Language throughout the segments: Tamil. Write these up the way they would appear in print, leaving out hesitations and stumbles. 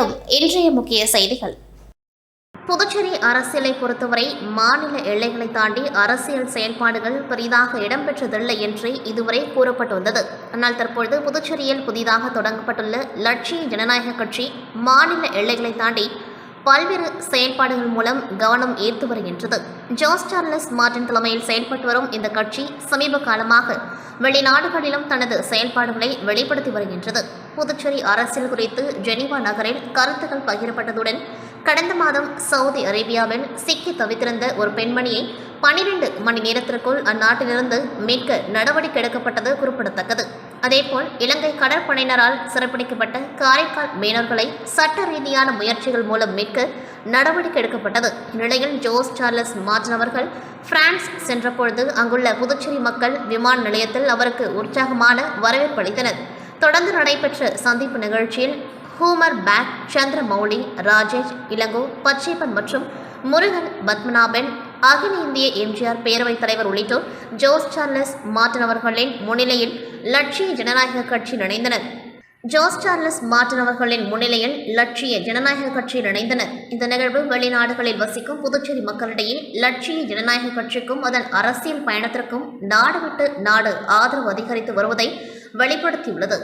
வணக்கம். இன்றைய முக்கிய செய்திகள். புதுச்சேரி அரசியலை பொறுத்தவரை மாநில எல்லைகளை தாண்டி அரசியல் செயல்பாடுகள் பெரிதாக இடம்பெற்றதில்லை என்றே இதுவரை கூறப்பட்டு வந்தது. ஆனால் தற்பொழுது புதுச்சேரியில் புதிதாக தொடங்கப்பட்டுள்ள லட்சிய ஜனநாயக கட்சி மாநில எல்லைகளை தாண்டி பல்வேறு செயல்பாடுகள் மூலம் கவனம் ஈர்த்து வருகின்றது. ஜோஸ் சார்லஸ் மார்டின் தலைமையில் செயல்பட்டு வரும் இந்த கட்சி சமீப காலமாக வெளிநாடுகளிலும் தனது செயல்பாடுகளை வெளிப்படுத்தி வருகின்றது. புதுச்சேரி அரசியல் குறித்து ஜெனீவா நகரில் கருத்துக்கள் பகிரப்பட்டதுடன் கடந்த மாதம் சவுதி அரேபியாவில் சிக்கி தவித்திருந்த ஒரு பெண்மணியை 12 மணி நேரத்திற்குள் அந்நாட்டிலிருந்து மீட்க நடவடிக்கை எடுக்கப்பட்டது குறிப்பிடத்தக்கது. அதேபோல் இலங்கை கடற்படையினரால் சிறைப்பிடிக்கப்பட்ட காரைக்கால் மீனவர்களை சட்ட ரீதியான முயற்சிகள் மூலம் மீட்க நடவடிக்கை எடுக்கப்பட்டது. இந்நிலையில் ஜோஸ் சார்லஸ் மார்டின் அவர்கள் பிரான்ஸ் சென்றபொழுது அங்குள்ள புதுச்சேரி மக்கள் விமான நிலையத்தில் அவருக்கு உற்சாகமான வரவேற்பு அளித்தனர். தொடர்ந்து நடைபெற்ற சந்திப்பு நிகழ்ச்சியில் ஹூமர் பேக், சந்திரமௌலி, ராஜேஷ், இளங்கோ, பச்சைப்பன் மற்றும் முருகன் பத்மநாபன், அகில இந்திய எம்ஜிஆர் பேரவைத் தலைவர் உள்ளிட்டோர் ஜோஸ் சார்லஸ் மார்டின் அவர்களின் முன்னிலையில் லட்சிய ஜனநாயக கட்சியில் இணைந்தனர். ஜோஸ் சார்லஸ் மார்டின் அவர்களின் முன்னிலையில் லட்சிய ஜனநாயக கட்சியில் இணைந்தனர். இந்த நிகழ்வு வெளிநாடுகளில் வசிக்கும் புதுச்சேரி மக்களிடையே லட்சிய ஜனநாயக கட்சிக்கும் அதன் அரசியல் பயணத்திற்கும் நாடு விட்டு நாடு ஆதரவு அதிகரித்து வருவதை வெளிப்படுத்தியுள்ளது.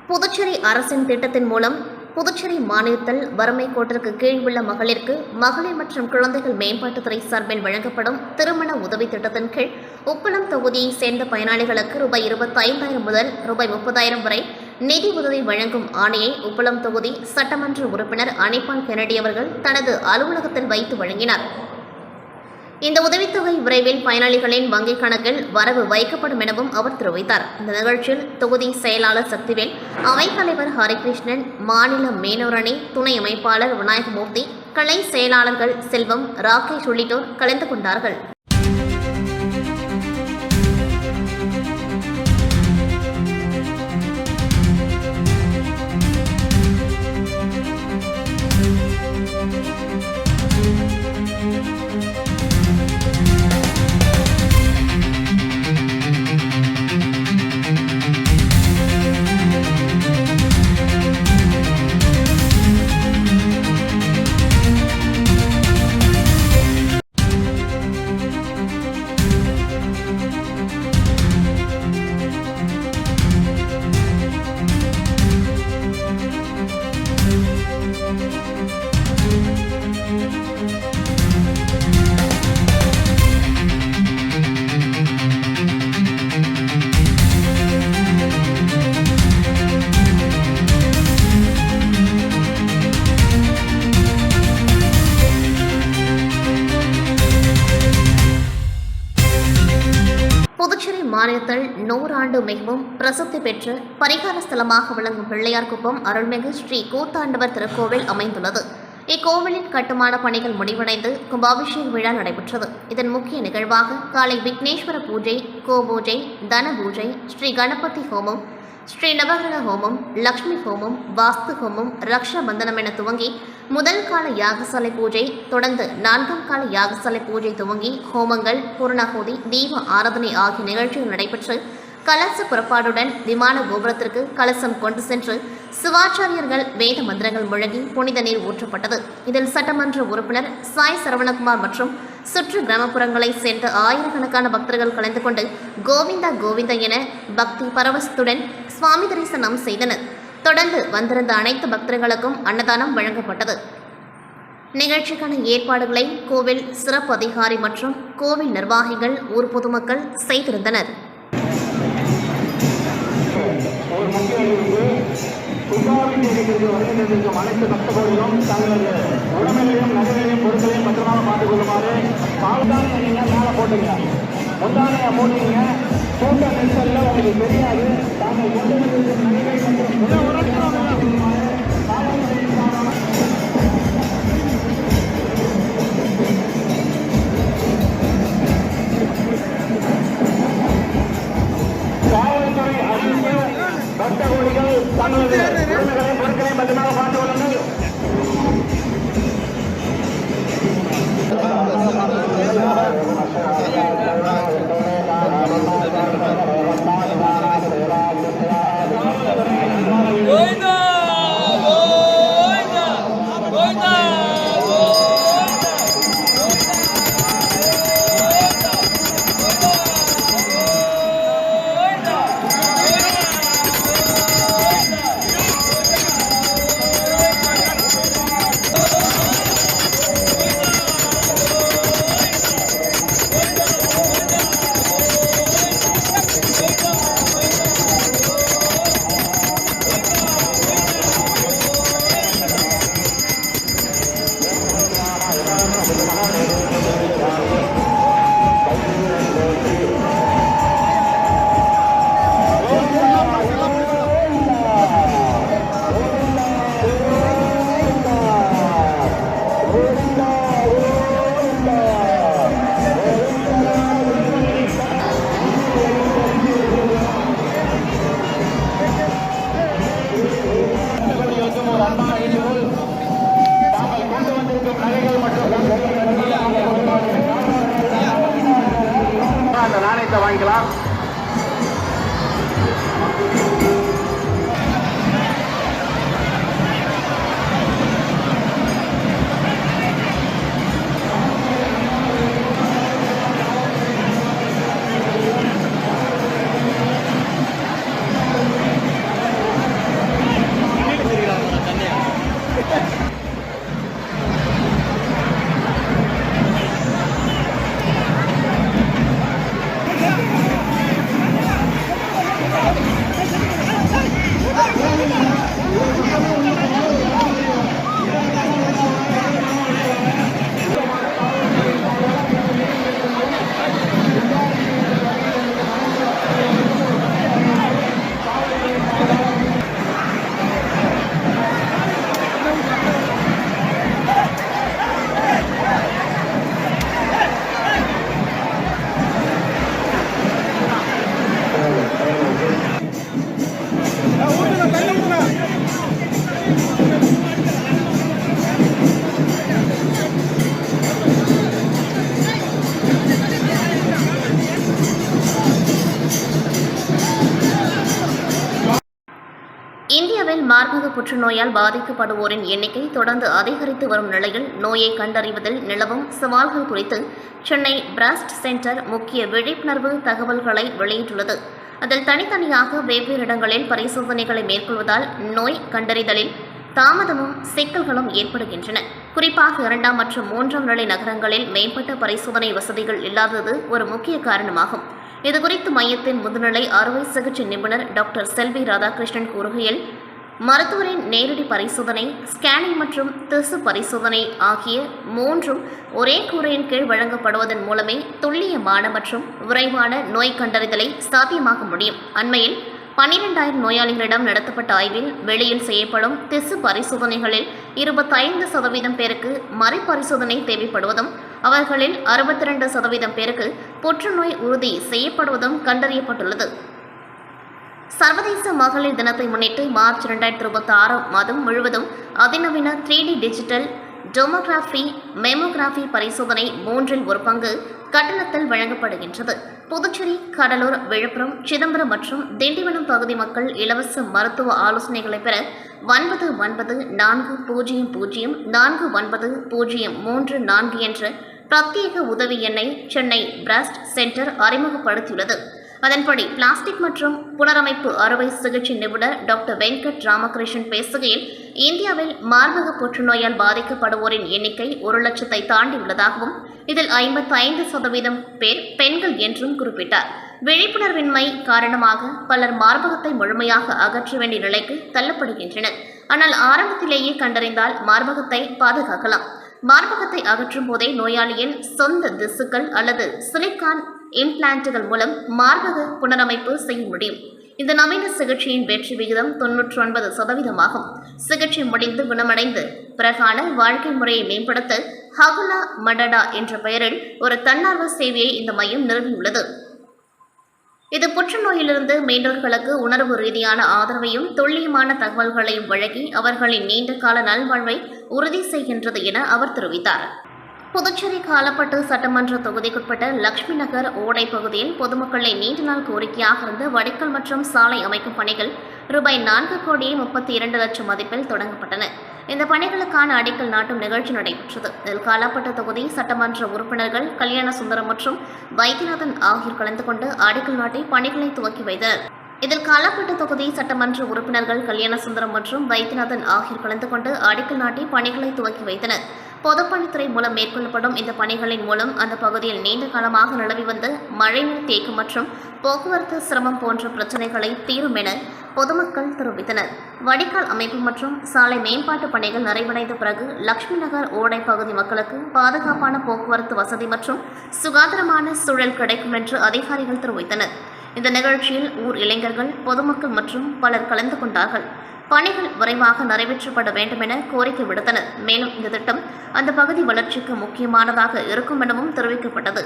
புதுச்சேரி அரசின் திட்டத்தின் மூலம் புதுச்சேரி மாநிலத்தில் வறுமை கோட்டிற்கு கீழ் உள்ள மகளிருக்கு மகளிர் மற்றும் குழந்தைகள் மேம்பாட்டுத்துறை சார்பில் வழங்கப்படும் திருமண உதவி திட்டத்தின் கீழ் உப்பளம் தொகுதியை சேர்ந்த பயனாளிகளுக்கு ரூபாய் 25,000 முதல் ரூபாய் 30,000 வரை நிதி உதவி வழங்கும் ஆணையை உப்பளம் தொகுதி சட்டமன்ற உறுப்பினர் அனிபால் கென்னடி அவர்கள் தனது அலுவலகத்தில் வைத்து வழங்கினார். இந்த உதவித்தொகை விரைவில் பயனாளிகளின் வங்கிக் கணக்கில் வரவு வைக்கப்படும் எனவும் அவர் தெரிவித்தார். இந்த நிகழ்ச்சியில் தொகுதி செயலாளர் சக்திவேல், அவைத்தலைவர் ஹரிகிருஷ்ணன், மாநில மீனவர் அணி துணை அமைப்பாளர் விநாயகமூர்த்தி, கிளை செயலாளர்கள் செல்வம், ராகேஷ் உள்ளிட்டோர் கலந்து கொண்டார்கள். புதுச்சேரி மாநிலத்தில் 100 ஆண்டு மிகவும் பிரசித்தி பெற்ற பரிகார ஸ்தலமாக விளங்கும் பிள்ளையார்குப்பம் அருள்மிகு ஸ்ரீ கூத்தாண்டவர் திருக்கோவில் அமைந்துள்ளது. இக்கோவிலின் கட்டுமான பணிகள் முடிவடைந்து கும்பாபிஷேக விழா நடைபெற்றது. இதன் முக்கிய நிகழ்வாக காலை விக்னேஸ்வர பூஜை, கோபூஜை, தன பூஜை, ஸ்ரீ கணபதி ஹோமம், ஸ்ரீ நவகிரக ஹோமம், லக்ஷ்மி ஹோமம், வாஸ்து ஹோமம், ரக்ஷா பந்தனம் என துவங்கி முதல் கால யாகசாலை பூஜை, தொடர்ந்து 4ஆம் கால யாகசாலை பூஜை துவங்கி ஹோமங்கள், பூர்ணாகுதி, தீப ஆராதனை ஆகிய நிகழ்ச்சிகள் நடைபெற்று கலச புறப்பாடுடன் விமான கோபுரத்திற்கு கலசம் கொண்டு சென்று சிவாச்சாரியர்கள் வேத மந்திரங்கள் முழங்கி புனித நீர் ஊற்றப்பட்டது. இதில் சட்டமன்ற உறுப்பினர் சாய் சரவணகுமார் மற்றும் சுற்று கிராமப்புறங்களைச் சேர்ந்த ஆயிரக்கணக்கான பக்தர்கள் கலந்து கொண்டு கோவிந்தா கோவிந்தா என பக்தி பரவசத்துடன் சுவாமி தரிசனம் செய்தனர். தொடர்ந்து வந்திருந்த அனைத்து பக்தர்களுக்கும் அன்னதானம் வழங்கப்பட்டது. நிகழ்ச்சிக்கான ஏற்பாடுகளை கோவில் சிறப்பு அதிகாரி மற்றும் கோவில் நிர்வாகிகள் ஊர் பொதுமக்கள் செய்திருந்தனர். அனைத்து பக்தர்களும் தங்களது உடமைகளையும் நகைகளையும் பொருட்களையும் பத்திரமாக பார்த்துக் கொள்ளுமாறு பால்தானிய மேலே போட்டுங்க. முந்தானையை போட்டீங்க. கூட்ட நெரிசல்ல உங்களுக்கு தெரியாது. தாங்கள் கொண்டு வந்திருக்கும் நகைகள் மற்றும் காவல்துறை அதிகாரிகள் பக்தகோடிகள் தங்களது உரிமைகளையும் பொருட்களையும் பத்திரமாக பார்த்துக் கொள்ளுங்கள். அந்த நாணயத்தை வாங்கிக்கலாம். இந்தியாவில் மார்பக புற்றுநோயால் பாதிக்கப்படுவோரின் எண்ணிக்கை தொடர்ந்து அதிகரித்து வரும் நிலையில் நோயை கண்டறிவதில் நிலவும் சவால்கள் குறித்து சென்னை பிரெஸ்ட் சென்டர் முக்கிய விழிப்புணர்வு தகவல்களை வெளியிட்டுள்ளது. அதில் தனித்தனியாக வெவ்வேறு இடங்களில் பரிசோதனைகளை மேற்கொள்வதால் நோய் கண்டறிதலில் தாமதமும் சிக்கல்களும் ஏற்படுகின்றன. குறிப்பாக 2ஆம் மற்றும் 3ஆம் நிலை நகரங்களில் மேம்பட்ட பரிசோதனை வசதிகள் இல்லாதது ஒரு முக்கிய காரணமாகும். இதுகுறித்து மையத்தின் முதுநிலை அறுவை சிகிச்சை நிபுணர் டாக்டர் செல்வி ராதாகிருஷ்ணன் கூறுகையில், மருத்துவரின் நேரடி பரிசோதனை, ஸ்கேனிங் மற்றும் திசு பரிசோதனை ஆகிய 3ம் ஒரே கூரையின் கீழ் வழங்கப்படுவதன் மூலமே துல்லியமான மற்றும் விரைவான நோய் கண்டறிதலை சாத்தியமாக்க முடியும். அண்மையில் 12,000 நோயாளிகளிடம் நடத்தப்பட்ட ஆய்வில் வெளியில் செய்யப்படும் திசு பரிசோதனைகளில் 25% பேருக்கு மறுபரிசோதனை தேவைப்படுவதும் அவர்களில் 62% பேருக்கு புற்றுநோய் உறுதி செய்யப்படுவதும் கண்டறியப்பட்டுள்ளது. சர்வதேச மகளிர் தினத்தை முன்னிட்டு மார்ச் 2026 மாதம் முழுவதும் அதிநவீன 3D டிஜிட்டல் டோமோகிராஃபி, மெமோகிராஃபி பரிசோதனை 3இல் ஒரு பங்கு கட்டணத்தில் வழங்கப்படுகின்றது. புதுச்சேரி, கடலூர், விழுப்புரம், சிதம்பரம் மற்றும் திண்டிவனம் பகுதி மக்கள் இலவச மருத்துவ ஆலோசனைகளை பெற 9940490334 என்ற பிரத்யேக உதவி எண்ணை சென்னை பிரஸ்ட் சென்டர் அறிமுகப்படுத்தியுள்ளது. அதன்படி பிளாஸ்டிக் மற்றும் புனரமைப்பு அறுவை சிகிச்சை நிபுணர் டாக்டர் வெங்கட் ராமகிருஷ்ணன் பேசுகையில், இந்தியாவில் மார்பக புற்றுநோயால் பாதிக்கப்படுவோரின் எண்ணிக்கை 1 லட்சத்தை தாண்டியுள்ளதாகவும் இதில் 55% பேர் பெண்கள் என்றும் குறிப்பிட்டார். விழிப்புணர்வின்மை காரணமாக பலர் மார்பகத்தை முழுமையாக அகற்ற வேண்டிய நிலைக்கு தள்ளப்படுகின்றனர். ஆனால் ஆரம்பத்திலேயே கண்டறிந்தால் மார்பகத்தை பாதுகாக்கலாம். மார்பகத்தை அகற்றும் போதே நோயாளியின் சொந்த திசுக்கள் அல்லது சிலிக்கான் இம்ப்ளான்ட்டுகள் மூலம் மார்பக புனரமைப்பு செய்ய முடியும். இந்த நவீன சிகிச்சையின் வெற்றி விகிதம் 99% ஆகும். சிகிச்சை முடிந்து குணமடைந்து பிறகான வாழ்க்கை முறையை மேம்படுத்த ஹகுலா மடடா என்ற பெயரில் ஒரு தன்னார்வ சேவையை இந்த மையம் நிறுவியுள்ளது. இது புற்றுநோயிலிருந்து மீண்டவர்களுக்கு உணர்வு ரீதியான ஆதரவையும் துல்லியமான தகவல்களையும் வழங்கி அவர்களின் நீண்ட கால நல்வாழ்வை உறுதி செய்கின்றது என அவர் தெரிவித்தார். புதுச்சேரி காலப்பட்டு சட்டமன்ற தொகுதிக்குட்பட்ட லட்சுமி நகர் ஓடை பகுதியில் பொதுமக்களின் நீண்ட நாள் கோரிக்கையாக இருந்த வடிக்கல் மற்றும் சாலை அமைக்கும் பணிகள் ரூபாய் 4,32,00,000 மதிப்பில் தொடங்கப்பட்டன. இந்த பணிகளுக்கான அடிக்கல் நாட்டும் நிகழ்ச்சி நடைபெற்றது. இதில் காலாப்பட்டு தொகுதி சட்டமன்ற உறுப்பினர்கள் கல்யாண சுந்தரம் மற்றும் வைத்தியநாதன் ஆகியோர் கலந்து கொண்டு அடிக்கல் நாட்டி பணிகளை துவக்கி வைத்தனர். இதில் காலாப்பட்டு தொகுதி சட்டமன்ற உறுப்பினர்கள் கல்யாண சுந்தரம் மற்றும் வைத்தியநாதன் ஆகியோர் கலந்து கொண்டு அடிக்கல் நாட்டி பணிகளை துவக்கி வைத்தனர். பொதுப்பணித்துறை மூலம் மேற்கொள்ளப்படும் இந்த பணிகளின் மூலம் அந்த பகுதியில் நீண்ட காலமாக நிலவி வந்த மழைநீர் தேக்கம் மற்றும் போக்குவரத்து சிரமம் போன்ற பிரச்சினைகளை தீரும் என பொதுமக்கள் தெரிவித்தனர். வடிகால் அமைப்பு மற்றும் சாலை மேம்பாட்டு பணிகள் நிறைவடைந்த பிறகு லட்சுமி நகர் ஓடை பகுதி மக்களுக்கு பாதுகாப்பான போக்குவரத்து வசதி மற்றும் சுகாதாரமான சூழல் கிடைக்கும் என்று அதிகாரிகள் தெரிவித்தனர். இந்த நிகழ்ச்சியில் ஊர் இளைஞர்கள், பொதுமக்கள் மற்றும் பலர் கலந்து கொண்டார்கள். பணிகள் விரைவாக நிறைவேற்றப்பட வேண்டும் என கோரிக்கை விடுத்தனர். மேலும் இந்த திட்டம் அந்த பகுதி வளர்ச்சிக்கு முக்கியமானதாக இருக்கும் எனவும் தெரிவிக்கப்பட்டது.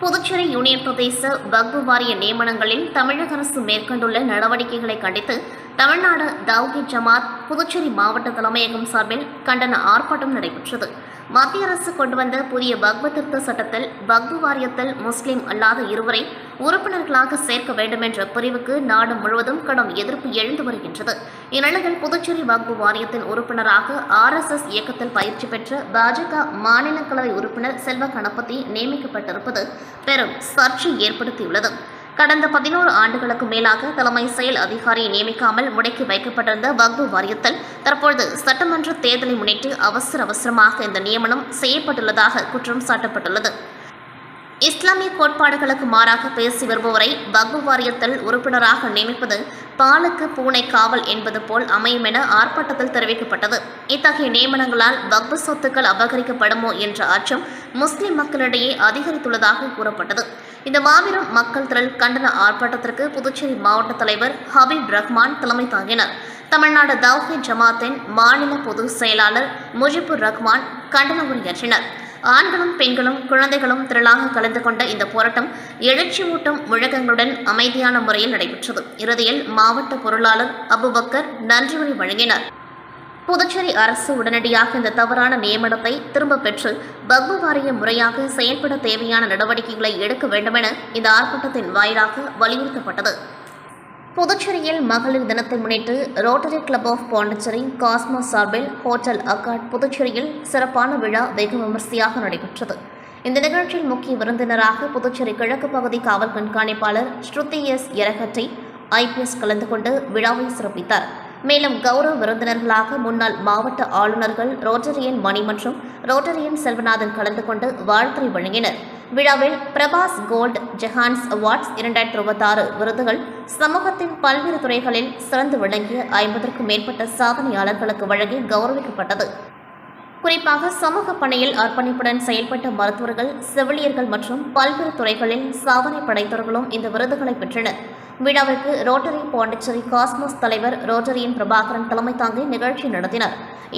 புதுச்சேரி யூனியன் பிரதேச வக்ஃபு வாரிய நியமனங்களில் தமிழக அரசு மேற்கொண்டுள்ள நடவடிக்கைகளை கண்டித்து தமிழ்நாடு தவ்ஹீத் ஜமாத் புதுச்சேரி மாவட்ட தலைமையகம் சார்பில் கண்டன ஆர்ப்பாட்டம் நடைபெற்றது. மத்திய அரசு கொண்டு வந்த புதிய வக்ஃபு திருத்த சட்டத்தில் வக்ஃபு வாரியத்தில் முஸ்லிம் அல்லாத இருவரை உறுப்பினர்களாக சேர்க்க வேண்டும் என்ற பிரிவுக்கு நாடு முழுவதும் கடும் எதிர்ப்பு எழுந்து வருகின்றது. இந்நிலையில் புதுச்சேரி வக்ஃபு வாரியத்தின் உறுப்பினராக RSS இயக்கத்தில் பயிற்சி பெற்ற பாஜக மாநில கலவை உறுப்பினர் செல்வ கணபதி நியமிக்கப்பட்டிருப்பது பெரும் சர்ச்சை ஏற்படுத்தியுள்ளது. கடந்த 11 ஆண்டுகளுக்கு மேலாக தலைமை செயல் அதிகாரியை நியமிக்காமல் முடக்கி வைக்கப்பட்டிருந்த வக்ஃபு வாரியத்தில் தற்பொழுது சட்டமன்ற தேர்தலை முன்னிட்டு அவசரமாக இந்த நியமனம் செய்யப்பட்டுள்ளதாக குற்றம் சாட்டப்பட்டுள்ளது. இஸ்லாமிய கோட்பாடுகளுக்கு மாறாக பேசி வருபவரை வக்ஃபு வாரியத்தில் உறுப்பினராக நியமிப்பது பாலுக்கு பூனை காவல் என்பது போல் அமையும் என ஆர்ப்பாட்டத்தில் தெரிவிக்கப்பட்டது. இத்தகைய நியமனங்களால் வக்ஃபு சொத்துக்கள் அபகரிக்கப்படுமோ என்ற அச்சம் முஸ்லிம் மக்களிடையே அதிகரித்துள்ளதாக கூறப்பட்டது. இந்த மாபெரும் மக்கள் திரள் கண்டன ஆர்ப்பாட்டத்திற்கு புதுச்சேரி மாவட்ட தலைவர் ஹபீப் ரஹ்மான் தலைமை தாங்கினார். தமிழ்நாடு தவ்ஹீத் ஜமாத்தின் மாநில பொதுச் செயலாளர் முஜிபுர் ரஹ்மான் கண்டன உரையாற்றினர். ஆண்களும் பெண்களும் குழந்தைகளும் திரளாக கலந்து கொண்ட இந்த போராட்டம் எழுச்சியூட்டும் முழக்கங்களுடன் அமைதியான முறையில் நடைபெற்றது. இறுதியில் மாவட்ட பொருளாளர் அபுபக்கர் நன்றியுரை வழங்கினார். புதுச்சேரி அரசு உடனடியாக இந்த தவறான நியமனத்தை திரும்பப் பெற்று வக்ஃபு வாரியம் முறையாக செயல்பட தேவையான நடவடிக்கைகளை எடுக்க வேண்டுமென இந்த ஆர்ப்பாட்டத்தின் வாயிலாக வலியுறுத்தப்பட்டது. புதுச்சேரியில் மகளிர் தினத்தை முன்னிட்டு rotary club of Pondicherry cosmos சார்பில் ஹோட்டல் அக்காட் புதுச்சேரியில் சிறப்பான விழா வெகு விமர்சையாக நடைபெற்றது. இந்த நிகழ்ச்சியில் முக்கிய விருந்தினராக புதுச்சேரி கிழக்கு பகுதி காவல் கண்காணிப்பாளர் ஸ்ருதி எஸ் எரகட்டை IPS கலந்து கொண்டு விழாவை சிறப்பித்தார். மேலும் கௌரவ விருந்தினர்களாக முன்னாள் மாவட்ட ஆளுநர்கள் ரோட்டரியன் மணி மற்றும் ரோட்டரியன் செல்வநாதன் கலந்து கொண்டு வாழ்த்துரை வழங்கினர். விழாவில் பிரபாஸ் கோல்டு ஜஹான்ஸ் அவார்ட்ஸ் 2026 விருதுகள் சமூகத்தின் பல்வேறு துறைகளில் சிறந்து விளங்கிய 50க்கும் மேற்பட்ட சாதனையாளர்களுக்கு வழங்கி கௌரவிக்கப்பட்டது. குறிப்பாக சமூக பணியில் அர்ப்பணிப்புடன் செயல்பட்ட மருத்துவர்கள், செவிலியர்கள் மற்றும் பல்வேறு துறைகளில் சாதனை படைத்தவர்களும் இந்த விருதுகளை பெற்றனர். விழாவிற்கு ரோட்டரி பாண்டிச்சேரி காஸ்மோஸ் தலைவர் ரோட்டரியன் பிரபாகரன் தலைமை தாங்கி நிகழ்ச்சி நடத்தினார்.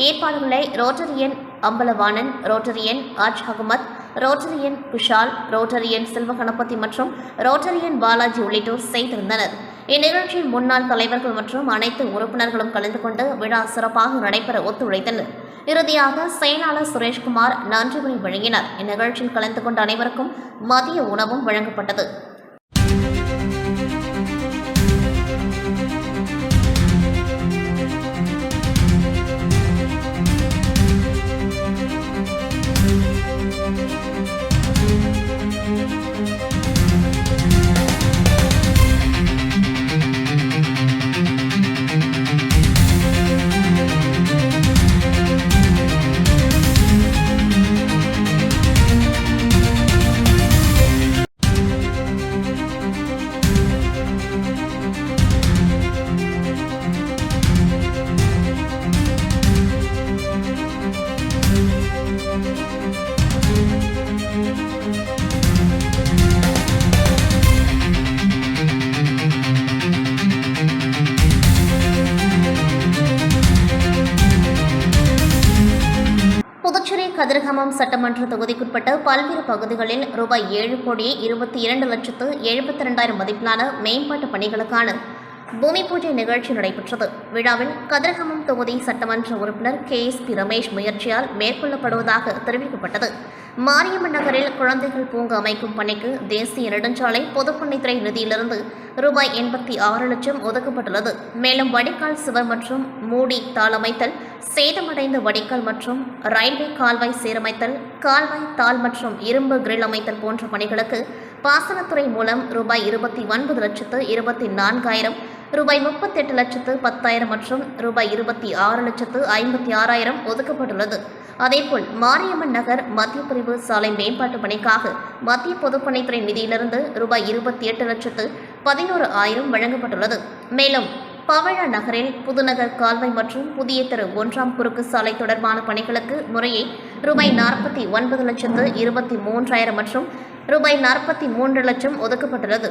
ஏற்பாடுகளை Rotarian Ambalavanan, Rotarian Aaj Ahmed, Rotarian Kushal, Rotarian Selva Ganapathi மற்றும் ரோட்டரியன் பாலாஜி உள்ளிட்டோர் செய்திருந்தனர். இந்நிகழ்ச்சியில் முன்னாள் தலைவர்கள் மற்றும் அனைத்து உறுப்பினர்களும் கலந்து கொண்டு விழா சிறப்பாக நடைபெற ஒத்துழைத்தனர். இறுதியாக செயலாளர் சுரேஷ்குமார் நன்றியுரை வழங்கினார். இந்நிகழ்ச்சியில் கலந்து கொண்ட அனைவருக்கும் மதிய உணவும் வழங்கப்பட்டது. கதிர்காமம் சட்டமன்ற தொகுதிக்குட்பட்ட பல்வேறு பகுதிகளில் ரூபாய் 7,22,72,000 மதிப்பிலான மேம்பாட்டு பணிகளுக்கான பூமி பூஜை நிகழ்ச்சி நடைபெற்றது. விழாவில் கதிர்காமம் தொகுதி சட்டமன்ற உறுப்பினர் KSP ரமேஷ் முயற்சியால் மேற்கொள்ளப்படுவதாக தெரிவிக்கப்பட்டது. மாரியம்மன் நகரில் குழந்தைகள் பூங்கா அமைக்கும் பணிக்கு தேசிய நெடுஞ்சாலை பொதுப்பணித்துறை நிதியிலிருந்து ரூபாய் 86 லட்சம் ஒதுக்கப்பட்டுள்ளது. மேலும் வடிகால் சுவர் மற்றும் மூடி தாள் அமைத்தல், சேதமடைந்த வடிகால் மற்றும் ரயில்வே கால்வாய் சீரமைத்தல், கால்வாய் தாள் மற்றும் இரும்பு கிரில் அமைத்தல் போன்ற பணிகளுக்கு பாசனத்துறை மூலம் ரூபாய் 29,24,000, ரூபாய் 38,10,000 மற்றும் ரூபாய் 26,56,000 ஒதுக்கப்பட்டுள்ளது. அதேபோல் மாரியம்மன் நகர் மத்திய பிரிவு சாலை மேம்பாட்டு பணிக்காக மத்திய பொதுப்பணித்துறை நிதியிலிருந்து ரூபாய் 28,11,000 வழங்கப்பட்டுள்ளது. மேலும் பவழ நகரில் புதுநகர் கால்வாய் மற்றும் புதிய தெரு 1ஆம் குறுக்கு சாலை தொடர்பான பணிகளுக்கு முறையே ரூபாய் 49,23,000 மற்றும் ரூபாய் 43 லட்சம் ஒதுக்கப்பட்டுள்ளது.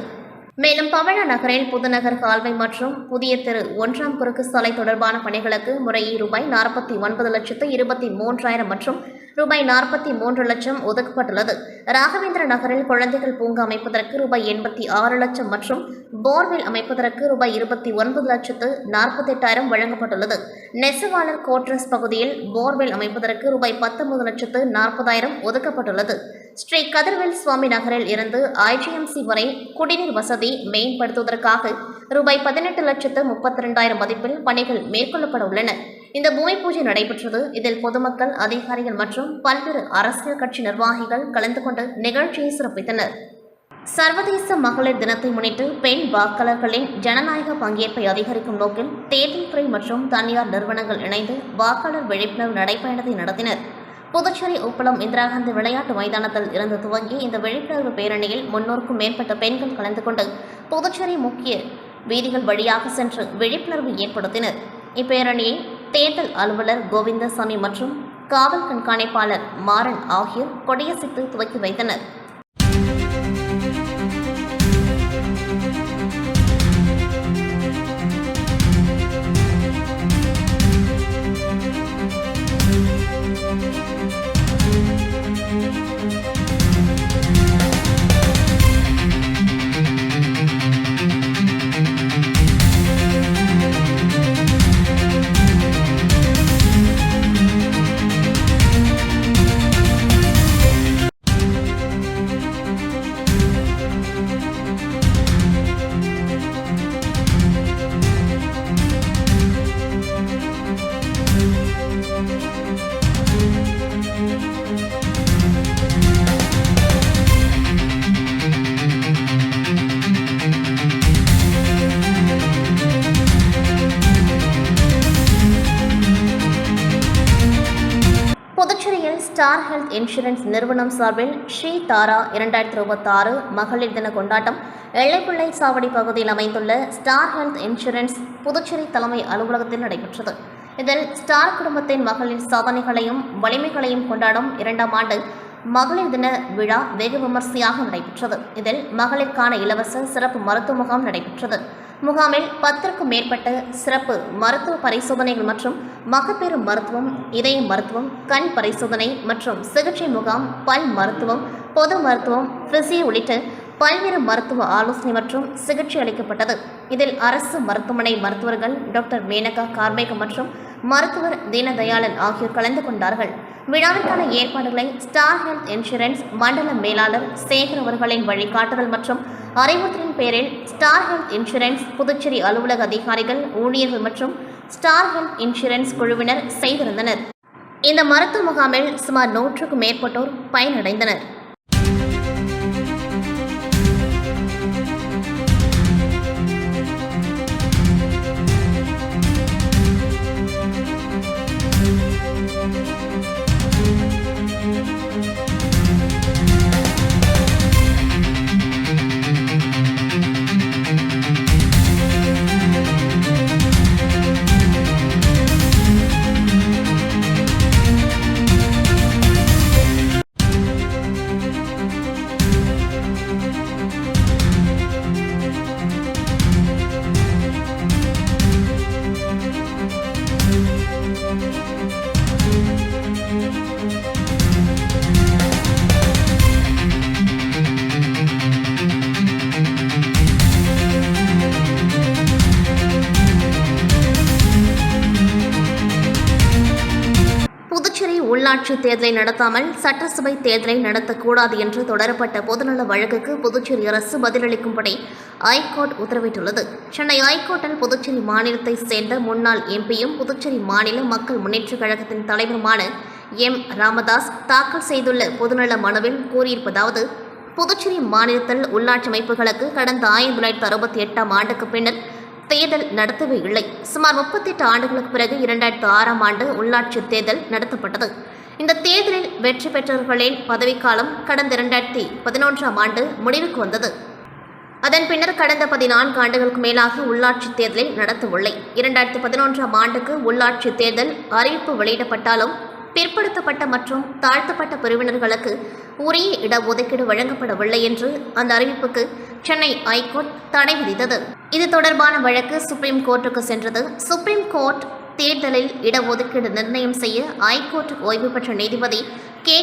மேலும் பவழ நகரில் புதுநகர் கால்வாய் மற்றும் புதிய தெரு 1ஆம் குறுக்கு சாலை தொடர்பான பணிகளுக்கு முறையே ரூபாய் 49,23,000 மற்றும் ரூபாய் 43 லட்சம் ஒதுக்கப்பட்டுள்ளது. ராகவேந்திர நகரில் குழந்தைகள் பூங்கா அமைப்பதற்கு ரூபாய் 86 லட்சம் மற்றும் போர்வெல் அமைப்பதற்கு ரூபாய் 29,48,000 வழங்கப்பட்டுள்ளது. நெசவாளர் கோட்ரஸ் பகுதியில் போர்வெல் அமைப்பதற்கு ரூபாய் 19,40,000 ஒதுக்கப்பட்டுள்ளது. ஸ்ரீ கதிர்வேல் சுவாமி நகரில் இருந்து IGMC வரை குடிநீர் வசதி மேம்படுத்துவதற்காக ரூபாய் 18,32,000 மதிப்பில் பணிகள் மேற்கொள்ளப்பட உள்ளன. இந்த பூமி பூஜை நடைபெற்றது. இதில் பொதுமக்கள், அதிகாரிகள் மற்றும் பல்வேறு அரசியல் கட்சி நிர்வாகிகள் கலந்து கொண்டு நிகழ்ச்சியை சிறப்பித்தனர். சர்வதேச மகளிர் தினத்தை முன்னிட்டு பெண் வாக்காளர்களின் ஜனநாயக பங்கேற்பை அதிகரிக்கும் நோக்கில் தேர்தல் துறை மற்றும் தனியார் நிறுவனங்கள் இணைந்து வாக்காளர் விழிப்புணர்வு நடைபயணத்தை நடத்தினர். புதுச்சேரி உப்பளம் இந்திரா காந்தி விளையாட்டு மைதானத்தில் இருந்து துவங்கி இந்த விழிப்புணர்வு பேரணியில் 300க்கும் மேற்பட்ட பெண்கள் கலந்து கொண்டு புதுச்சேரி முக்கிய வீதிகள் வழியாக சென்று விழிப்புணர்வு ஏற்படுத்தினர். இப்பேரணியை தேர்தல் அலுவலர் கோவிந்தசாமி மற்றும் காவல் கண்காணிப்பாளர் மாறன் ஆகியோர் கொடியசைத்து துவக்கி வைத்தனர். புதுச்சேரியில் ஸ்டார் ஹெல்த் இன்சூரன்ஸ் நிறுவனம் சார்பில் ஸ்ரீ தாரா 2026 மகளிர் தின கொண்டாட்டம் எல்லைப்பிள்ளை சாவடி பகுதியில் அமைந்துள்ள ஸ்டார் ஹெல்த் இன்சூரன்ஸ் புதுச்சேரி தலைமை அலுவலகத்தில் நடைபெற்றது. இதில் ஸ்டார் குடும்பத்தின் மகளிர் சாதனைகளையும் வலிமைகளையும் கொண்டாடும் 2ஆம் ஆண்டு மகளிர் தின விழா வெகு விமர்சையாக நடைபெற்றது. இதில் மகளிருக்கான இலவச சிறப்பு மருத்துவ முகாம் நடைபெற்றது. முகாமில் 10க்கும் மேற்பட்ட சிறப்பு மருத்துவ பரிசோதனைகள் மற்றும் மகப்பேறு மருத்துவம், இதய மருத்துவம், கண் பரிசோதனை மற்றும் சிகிச்சை முகாம், பல் மருத்துவம், பொது மருத்துவம், பிசியோ உள்ளிட்ட பல்வேறு மருத்துவ ஆலோசனை மற்றும் சிகிச்சை அளிக்கப்பட்டது. இதில் அரசு மருத்துவமனை மருத்துவர்கள் டாக்டர் மேனகா கார்மேகம் மற்றும் மருத்துவர் தீனதயாளன் ஆகியோர் கலந்து கொண்டார்கள். விழாவிற்கான ஏற்பாடுகளை ஸ்டார் ஹெல்த் இன்சூரன்ஸ் மண்டல மேலாளர் சேகர் அவர்களின் வழிகாட்டுதல் மற்றும் அறிவுறுத்தலின் பேரில் ஸ்டார் ஹெல்த் இன்சூரன்ஸ் புதுச்சேரி அலுவலக அதிகாரிகள், ஊழியர்கள் மற்றும் ஸ்டார் ஹெல்த் இன்சூரன்ஸ் குழுவினர் செய்திருந்தனர். இந்த மருத்துவ முகாமில் சுமார் 100க்கும் மேற்பட்டோர் பயனடைந்தனர். புதுச்சேரி உள்ளாட்சி தேர்தலை நடத்தாமல் சட்டசபை தேர்தலை நடத்தக்கூடாது என்று தொடரப்பட்ட பொதுநல வழக்குக்கு புதுச்சேரி அரசு பதிலளிக்கும்படி ஐகோர்ட் உத்தரவிட்டுள்ளது. சென்னை ஐகோர்ட்டில் புதுச்சேரி மாநிலத்தை சேர்ந்த முன்னாள் எம்பியும் புதுச்சேரி மாநில மக்கள் முன்னேற்றக் கழகத்தின் தலைவருமான எம். ராமதாஸ் தாக்கல் செய்துள்ள பொதுநல மனுவில் கூறியிருப்பதாவது: புதுச்சேரி மாநிலத்தில் உள்ளாட்சி அமைப்புகளுக்கு கடந்த 1968ஆம் ஆண்டுக்கு பின்னர் தேர்தல் நடத்தவே இல்லை. சுமார் 38 ஆண்டுகளுக்கு பிறகு 2006ஆம் ஆண்டு உள்ளாட்சி தேர்தல் நடத்தப்பட்டது. இந்த தேர்தலில் வெற்றி பெற்றவர்களின் பதவிக்காலம் கடந்த 2011ஆம் ஆண்டு முடிவுக்கு வந்தது. அதன் பின்னர் கடந்த 14 ஆண்டுகளுக்கு மேலாக உள்ளாட்சி தேர்தலை நடத்தவில்லை. 2011ஆம் ஆண்டுக்கு உள்ளாட்சி தேர்தல் அறிவிப்பு வெளியிடப்பட்டாலும் பிற்படுத்தப்பட்ட மற்றும் தாழ்த்தப்பட்ட பிரிவினர்களுக்கு உரிய இடஒதுக்கீடு வழங்கப்படவில்லை என்று அந்த அறிவிப்புக்கு சென்னை ஐகோர்ட் தடை விதித்தது. இது தொடர்பான வழக்கு சுப்ரீம் கோர்ட்டுக்கு சென்றது. சுப்ரீம் கோர்ட் தேர்தலில் இடஒதுக்கீடு நிர்ணயம் செய்ய ஐகோர்ட் ஓய்வு பெற்ற நீதிபதி கே.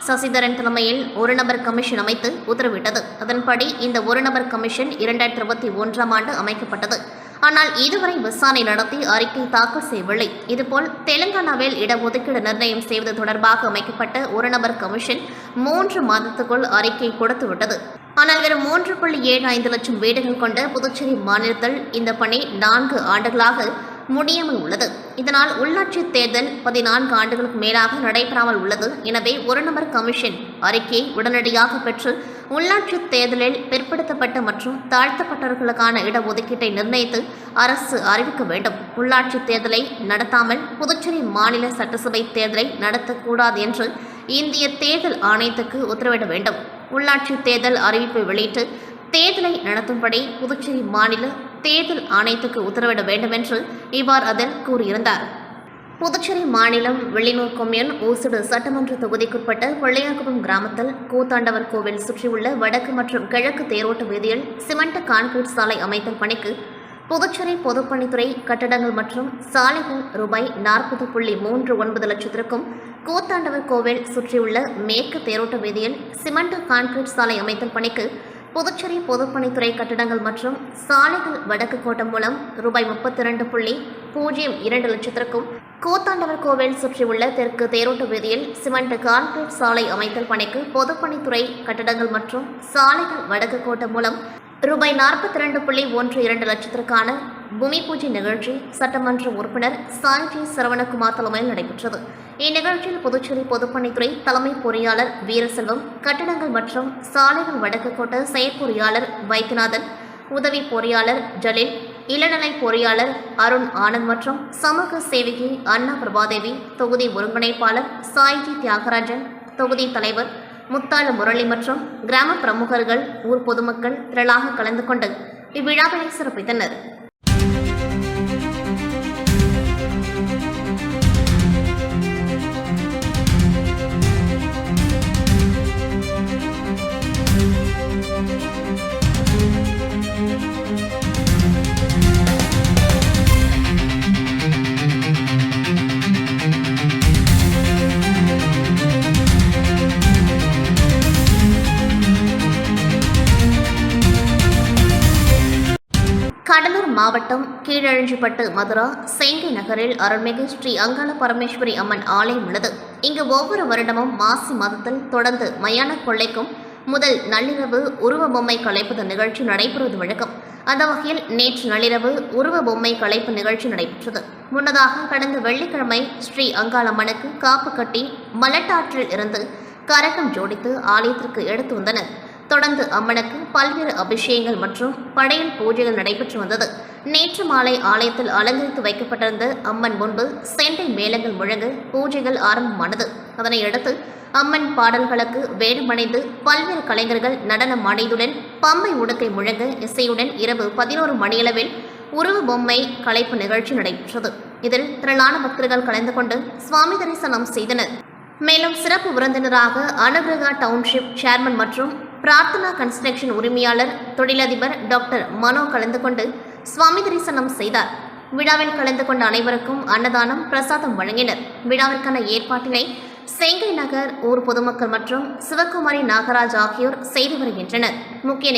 சசிதரன் தலைமையில் ஒரு நபர் கமிஷன் அமைத்து உத்தரவிட்டது. அதன்படி இந்த ஒரு நபர் கமிஷன் 2021ஆம் ஆண்டு அமைக்கப்பட்டது. ஆனால் இதுவரை விசாரணை நடத்தி அறிக்கை தாக்கல் செய்யவில்லை. இதுபோல் தெலுங்கானாவில் இடஒதுக்கீடு நிர்ணயம் செய்வது தொடர்பாக அமைக்கப்பட்ட ஒரு நபர் கமிஷன் 3 மாதத்துக்குள் அறிக்கை கொடுத்துவிட்டது. ஆனால் வெறும் 3.75 லட்சம் வீடுகள் கொண்ட புதுச்சேரி மாநிலத்தில் இந்த பணி 4 ஆண்டுகளாக முடியாமல் உள்ளது. இதனால் உள்ளாட்சி தேர்தல் 14 ஆண்டுகளுக்கு மேலாக நடைபெறாமல் உள்ளது. எனவே ஒரு நபர் கமிஷன் அறிக்கையை உடனடியாக பெற்று உள்ளாட்சி தேர்தலில் பிற்படுத்தப்பட்ட மற்றும் தாழ்த்தப்பட்டவர்களுக்கான இடஒதுக்கீட்டை நிர்ணயித்து அரசு அறிவிக்க வேண்டும். உள்ளாட்சி தேர்தலை நடத்தாமல் புதுச்சேரி மாநில சட்டசபை தேர்தலை நடத்தக்கூடாது என்று இந்திய தேர்தல் ஆணையத்துக்கு உத்தரவிட வேண்டும். உள்ளாட்சி தேர்தல் அறிவிப்பை வெளியிட்டு தேர்தலை நடத்தும்படி புதுச்சேரி மாநில தேர்தல் ஆணையத்துக்கு உத்தரவிட வேண்டும் என்று இவ்வாறு அதில் கூறியிருந்தார். புதுச்சேரி மாநிலம் வெள்ளினூர் கொம்யூன் ஊசுடு சட்டமன்ற தொகுதிக்குட்பட்ட வெள்ளையாகுப்பம் கிராமத்தில் கூத்தாண்டவர் கோவில் சுற்றியுள்ள வடக்கு மற்றும் கிழக்கு தேரோட்ட வீதியில் சிமெண்ட் கான்கிரீட் சாலை அமைத்தல் பணிக்கு புதுச்சேரி பொதுப்பணித்துறை கட்டடங்கள் மற்றும் சாலைகள் ரூபாய் 40.39 லட்சத்திற்கும், கூத்தாண்டவர் கோவில் சுற்றியுள்ள மேற்கு தேரோட்ட வீதியில் சிமெண்ட் கான்கிரீட் சாலை அமைத்தல் பணிக்கு புதுச்சேரி பொதுப்பணித்துறை கட்டடங்கள் மற்றும் சாலைகள் வடக்கு கோட்டம் மூலம் ரூபாய் 32.02 லட்சத்திற்கும், கூத்தாண்டவர் கோவில் சுற்றியுள்ள தெற்கு தேரோட்ட வீதியில் சிமெண்ட் கான்கிரீட் சாலை அமைத்தல் பணிக்கு பொதுப்பணித்துறை கட்டடங்கள் மற்றும் சாலைகள் வடக்கு கோட்டம் மூலம் ரூபாய் 42.12 லட்சத்திற்கான பூமி பூஜை நிகழ்ச்சி சட்டமன்ற உறுப்பினர் சாய்ஜி சரவணகுமார் தலைமையில் நடைபெற்றது. இந்நிகழ்ச்சியில் புதுச்சேரி பொதுப்பணித்துறை தலைமை பொறியாளர் வீரசெல்வம், கட்டடங்கள் மற்றும் சாலைகள் வடக்கு கோட்ட செயற்பொறியாளர் வைத்தியநாதன், உதவி பொறியாளர் ஜலீல், இளநிலை பொறியாளர் அருண் ஆனந்த் மற்றும் சமூக சேவகி அண்ணா பிரபாதேவி, தொகுதி ஒருங்கிணைப்பாளர் சாய்ஜி தியாகராஜன், தொகுதி தலைவர் முத்தாள முரளி மற்றும் கிராம பிரமுகர்கள், ஊர் பொதுமக்கள் திரளாக கலந்து கொண்டு இவ்விழாவை சிறப்பித்தனர். கடலூர் மாவட்டம் கீழழிஞ்சிப்பட்டு மதுரா செங்கை நகரில் அருள்மிகு ஸ்ரீ அங்காள பரமேஸ்வரி அம்மன் ஆலயம் உள்ளது. இங்கு ஒவ்வொரு வருடமும் மாசி மாதத்தில் தொடர்ந்து மயான கொள்ளைக்கும் முதல் நள்ளிரவு உருவ பொம்மை கலைப்பது நிகழ்ச்சி நடைபெறுவது வழக்கம். அந்த வகையில் நேற்று நள்ளிரவு உருவ பொம்மை கலைப்பு நிகழ்ச்சி நடைபெற்றது. முன்னதாக கடந்த வெள்ளிக்கிழமை ஸ்ரீ அங்காளம்மனுக்கு காப்பு கட்டி மலட்டாற்றில் இருந்து கரகம் ஜோடித்து ஆலயத்திற்கு எடுத்து வந்தனர். தொடர்ந்து அம்மனுக்கு பல்வேறு அபிஷேகங்கள் மற்றும் படையல் பூஜைகள் நடைபெற்று வந்தது. நேற்று மாலை ஆலயத்தில் அலங்கரித்து வைக்கப்பட்டிருந்த அம்மன் முன்பு செண்டை மேளங்கள் முழங்க பூஜைகள் ஆரம்பமானது. அதனையடுத்து அம்மன் பாடல்களுக்கு வேடமடைந்து பல்வேறு கலைஞர்கள் நடனம் ஆடியதுடன் பம்பை உடுக்கை முழங்க இசையுடன் இரவு 11 மணியளவில் உருவ பொம்மை கலைப்பு நிகழ்ச்சி நடைபெற்றது. இதில் திரளான பக்தர்கள் கலந்து கொண்டு சுவாமி தரிசனம் செய்தனர். மேலும் சிறப்பு விருந்தினராக அனுகிரகா டவுன்ஷிப் சேர்மன் மற்றும் பிரார்த்தனா கன்ஸ்ட்ரக்ஷன் உரிமையாளர் தொழிலதிபர் டாக்டர் மனோ கலந்து கொண்டு சுவாமி தரிசனம் செய்தார். விழாவில் கலந்து கொண்ட அனைவருக்கும் அன்னதானம் பிரசாதம் வழங்கினர். விழாவிற்கான ஏற்பாட்டினை செங்கை நகர் ஊர் பொதுமக்கள் மற்றும் சிவகுமாரி நாகராஜ் ஆகியோர் செய்து வருகின்றனர். முக்கிய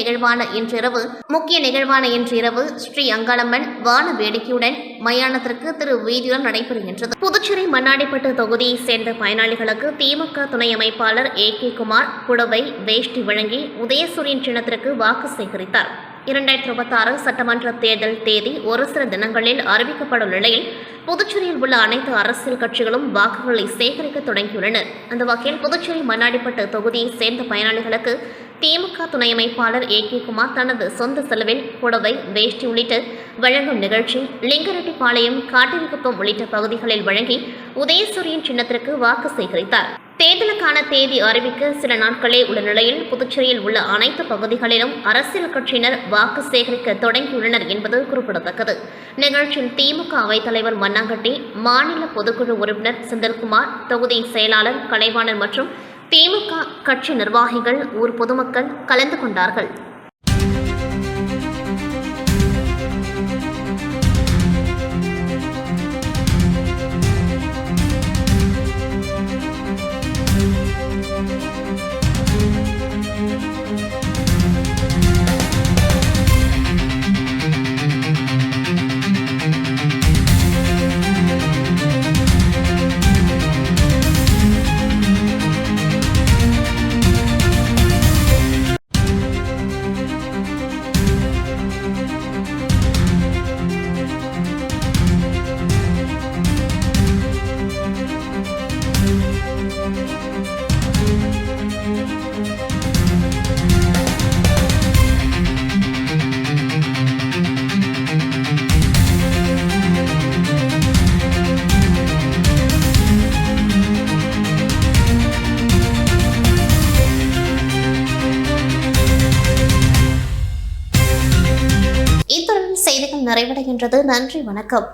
நிகழ்வான இன்றிரவு ஸ்ரீ அங்காளம்மன் வான வேடிக்கையுடன் மயானத்திற்கு திரு வீதியுடன் நடைபெறுகின்றது. புதுச்சேரி மண்ணாடிப்பட்டு தொகுதியைச் சேர்ந்த பயனாளிகளுக்கு திமுக துணை அமைப்பாளர் AK குமார் புடவை வேஷ்டி வழங்கி உதயசூரியன் சின்னத்திற்கு வாக்கு சேகரித்தார். 2026 சட்டமன்ற தேர்தல் தேதி ஒரு சில தினங்களில் அறிவிக்கப்படும் நிலையில் புதுச்சேரியில் உள்ள அனைத்து அரசியல் கட்சிகளும் வாக்குகளை சேகரிக்க தொடங்கியுள்ளனர். அந்த வகையில் புதுச்சேரி மண்ணாடிப்பட்டு தொகுதியைச் சேர்ந்த பயனாளிகளுக்கு திமுக துணை அமைப்பாளர் AK குமார் தனது சொந்த செலவில் புடவை வேஷ்டி உள்ளிட்ட வழங்கும் நிகழ்ச்சி லிங்கரெட்டிப்பாளையம் காட்டிரிக்குப்பம் உள்ளிட்ட பகுதிகளில் வழங்கி உதயசூரியன் சின்னத்திற்கு வாக்கு சேகரித்தார். தேர்தலுக்கான தேதி அறிவிக்க சில நாட்களே உள்ள நிலையில் புதுச்சேரியில் உள்ள அனைத்து பகுதிகளிலும் அரசியல் கட்சியினர் வாக்கு சேகரிக்க தொடங்கியுள்ளனர் என்பது குறிப்பிடத்தக்கது. நிகழ்ச்சியில் திமுக அவைத்தலைவர் மண்ணாங்கட்டி, மாநில பொதுக்குழு உறுப்பினர் செந்தில்குமார், தொகுதி செயலாளர் கலைவாணர் மற்றும் திமுக கட்சி நிர்வாகிகள், ஊர் பொதுமக்கள் கலந்து கொண்டார்கள். இத்துடன் செய்திகள் நிறைவடைகின்றது. நன்றி, வணக்கம்.